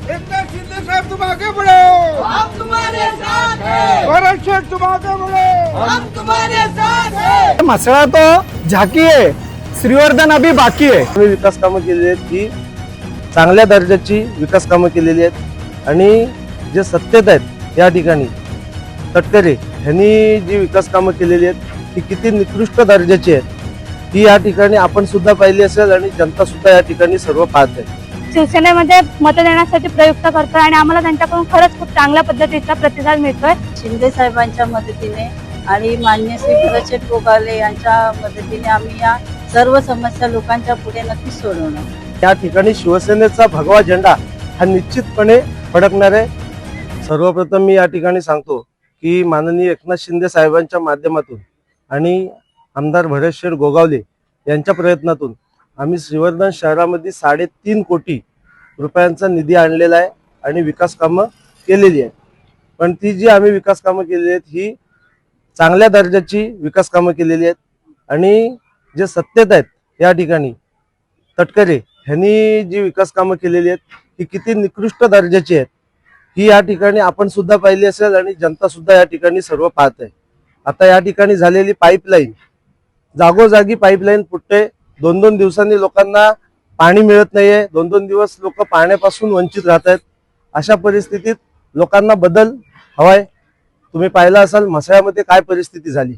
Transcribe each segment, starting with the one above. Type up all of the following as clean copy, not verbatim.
एकनाथ शिंदे साहब तुम आगे बढ़ो, हम तुम्हारे साथ हैं, भरत शेठ तुम आगे बढ़ो, हम तुम्हारे साथ हैं। मसळा तो झाकी आहे, श्रीवर्धन अभी बाकी आहे. आम्ही विकास कामं केलेली आहेत की चांगल्या दर्जाची विकास कामं केलेली आहेत आणि जे सत्तेत आहेत या ठिकाणी तटकरे यांनी जी विकास कामं केलेली आहेत ती किती निकृष्ट दर्जाची आहेत ही या ठिकाणी आपण सुद्धा पाहिली असेल आणि जनता सुद्धा या ठिकाणी सर्व पाहत आहे. शिवसेनेमध्ये मत देण्यासाठी प्रयुक्त करतोय आणि आम्हाला त्यांच्याकडून खरंच खूप चांगल्या पद्धतीचा प्रतिसाद मिळतोय. शिंदे साहेबांच्या मदतीने आणि मान्य श्री भरतशेठ गोगावले यांच्या मदतीने आम्ही या सर्व समस्या लोकांच्या पुढे नक्कीच सोडवणार. या ठिकाणी शिवसेनेचा भगवा झेंडा हा निश्चितपणे फडकणार आहे. सर्वप्रथम मी या ठिकाणी सांगतो की माननीय एकनाथ शिंदे साहेबांच्या माध्यमातून आणि आमदार भरतशेठ गोगावले यांच्या प्रयत्नातून आम्ही श्रीवर्धन शहरामध्ये 3.5 कोटी रुपयांचा निधी आणलेला आहे आणि विकास कामं केलेली आहेत. पण ती जी आम्ही विकास कामं केलेली आहेत ही चांगल्या दर्जाची विकास कामं केलेली आहेत आणि जे सत्तेत आहेत या ठिकाणी तटकरे यांनी जी विकास कामं केलेली आहेत ही किती निकृष्ट दर्जाची आहेत ही या ठिकाणी आपण सुद्धा पाहिली असेल आणि जनता सुद्धा या ठिकाणी सर्व पाहत आहे. आता या ठिकाणी झालेली पाईपलाईन, जागोजागी पाईपलाईन फुटते, 2-2 दिवसांनी लोकांना पाणी मिळत नाहीये, 2-2 दिवस लोक पाण्यापासून वंचित राहत आहेत. अशा परिस्थितीत लोकांना बदल हवाय. तुम्ही पाहिलं असाल म्हसळ्यामध्ये काय परिस्थिती झाली,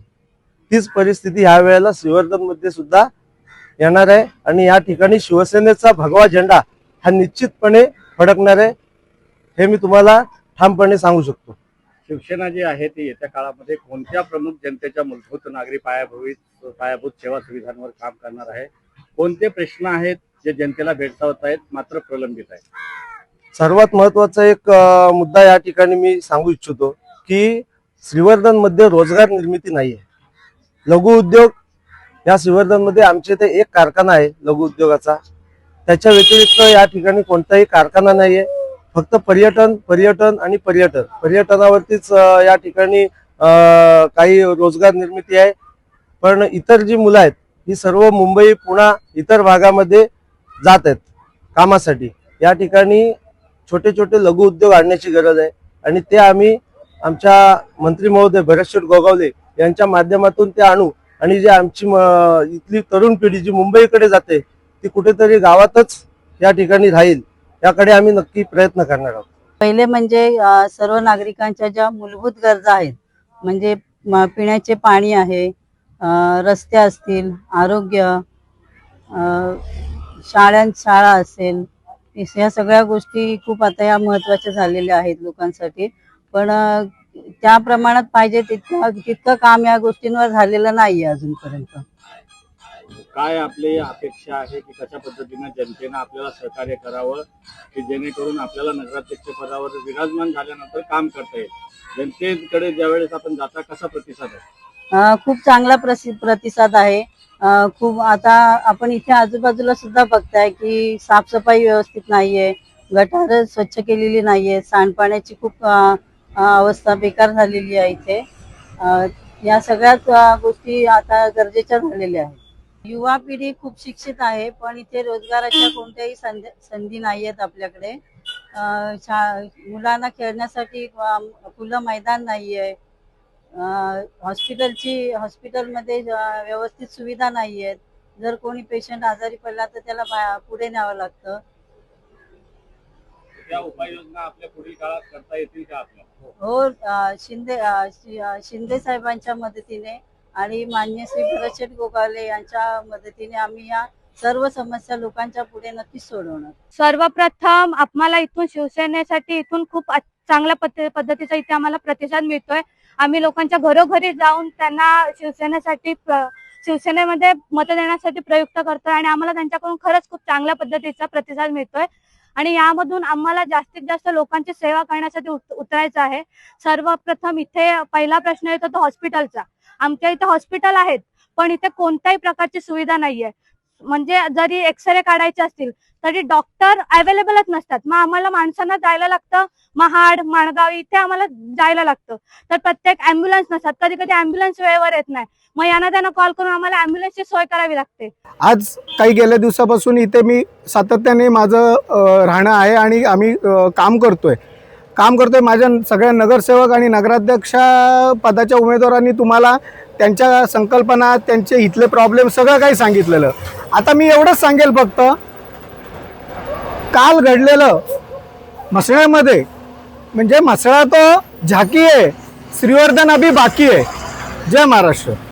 तीच परिस्थिती ह्या वेळेला श्रीवर्धन मध्ये सुद्धा येणार आहे आणि या ठिकाणी शिवसेनेचा भगवा झेंडा हा निश्चितपणे फडकणार आहे हे मी तुम्हाला ठामपणे सांगू शकतो. शिवसेना जी आहे ती येत्या काळामध्ये कोणत्या प्रमुख जनतेच्या मूलभूत नागरी पायाभूत सेवा सुविधांवर काम करणार आहे? कोणते प्रश्न आहेत जे जनतेला भेडसावत आहेत मात्र प्रलंबित आहेत? सर्वात महत्वाचा एक मुद्दा या ठिकाणी मी सांगू इच्छितो की श्रीवर्धन मध्ये रोजगार निर्मिती नाहीये. लघु उद्योग या श्रीवर्धन मध्ये आमच्या इथे एक कारखाना आहे लघु उद्योगाचा, त्याच्या व्यतिरिक्त या ठिकाणी कोणताही कारखाना नाहीये. फक्त पर्यटन आणि पर्यटनावरतीच या ठिकाणी काही रोजगार निर्मिती आहे. पण इतर जी मुलं आहेत ही सर्व मुंबई, पुणे इतर भागामध्ये जात आहेत कामासाठी. या ठिकाणी छोटे छोटे लघु उद्योग आणण्याची गरज आहे आणि ते आम्ही आमच्या मंत्री महोदय भरतशेठ गोगावले यांच्या माध्यमातून ते आणू आणि जे आमची इथली तरुण पिढी जी मुंबईकडे जाते ती कुठेतरी गावातच या ठिकाणी राहील याकडे आम्ही नक्की प्रयत्न करणार आहोत. पहिले म्हणजे सर्व नागरिकांच्या ज्या मूलभूत गरजा आहेत म्हणजे पिण्याचे पाणी आहे, रस्ते असतील, आरोग्य, शाळा असेल, या सगळ्या गोष्टी खूप आता या महत्त्वाच्या झालेल्या आहेत लोकांसाठी. पण त्या प्रमाणात पाहिजे तितकं काम या गोष्टींवर झालेलं नाहीये अजूनपर्यंत. काय आपली अपेक्षा आहे की कशा पद्धतीने जनतेनं आपल्याला सहकार्य करावं की जेणेकरून आपल्याला नगराध्यक्ष पदावर विराजमान झाल्यानंतर काम करता येईल? जनतेकडे ज्यावेळेस आपण जाता कसा प्रतिसाद आहे? खूप चांगला प्रतिसाद आहे. खूप आता आपण इथे आजूबाजूला सुद्धा बघताय की साफसफाई व्यवस्थित नाहीये, गटार स्वच्छ केलेली नाहीये, सांडपाण्याची खूप अवस्था बेकार झालेली आहे इथे. या सगळ्याच गोष्टी आता गरजेच्या झालेल्या आहेत. युवा पिढी खूप शिक्षित आहे पण इथे रोजगाराच्या कोणत्याही संधी नाही आहेत आपल्याकडे. मुलांना खेळण्यासाठी खुलं मैदान नाहीये, हॉस्पिटलमध्ये व्यवस्थित सुविधा नाही आहेत. जर कोणी पेशंट आजारी पडला तर त्याला पुढे न्यावं लागतं. त्या उपाययोजना आपल्या पुढील काळात करता येतील का आपल्याला? हो, शिंदे साहेबांच्या मदतीने आणि मान्य श्री भरतशेठ गोगावले यांच्या मदतीने आम्ही या सर्व समस्या लोकांच्या पुढे नक्कीच सोडवणार. सर्वप्रथम आम्हाला इथून शिवसेनेसाठी इथून खूप चांगल्या पद्धतीचा इथे आम्हाला प्रतिसाद मिळतोय. आम्ही लोकांच्या घरोघरी जाऊन त्यांना शिवसेनेमध्ये मत देण्यासाठी प्रयुक्त करतोय आणि आम्हाला त्यांच्याकडून खरंच खूप चांगल्या पद्धतीचा प्रतिसाद मिळतोय आणि यामधून आम्हाला जास्तीत जास्त लोकांची सेवा करण्यासाठी उतरायचं आहे. सर्वप्रथम इथे पहिला प्रश्न येतो तो हॉस्पिटलचा. आमच्या इथे हॉस्पिटल आहेत पण इथे कोणत्याही प्रकारची सुविधा नाहीये. म्हणजे जरी एक्सरे काढायचे असतील तरी डॉक्टर अवेलेबलच नसतात. मग आम्हाला माणसांना जायला लागतं महाड, माणगाव इथे आम्हाला जायला लागतं. तर प्रत्येक अँब्युलन्स नसतात, कधी कधी अँब्युलन्स वेळेवर येत नाही. मग यांना त्यांना कॉल करून आम्हाला अँब्युलन्सची सोय करावी लागते. आज काही गेल्या दिवसापासून इथे मी सातत्याने माझं राहणं आहे आणि आम्ही काम करतोय. माझ्या सगळ्या नगरसेवक आणि नगराध्यक्ष पदाच्या उमेदवारांनी तुम्हाला त्यांच्या संकल्पना, त्यांचे इथले प्रॉब्लेम सगळं काही सांगितलेलं. आता मी एवढंच सांगेल फक्त, काल घडलेलं म्हसळ्यामध्ये म्हणजे म्हसळा तो झाकी आहे, श्रीवर्धन अभी बाकी आहे. जय महाराष्ट्र.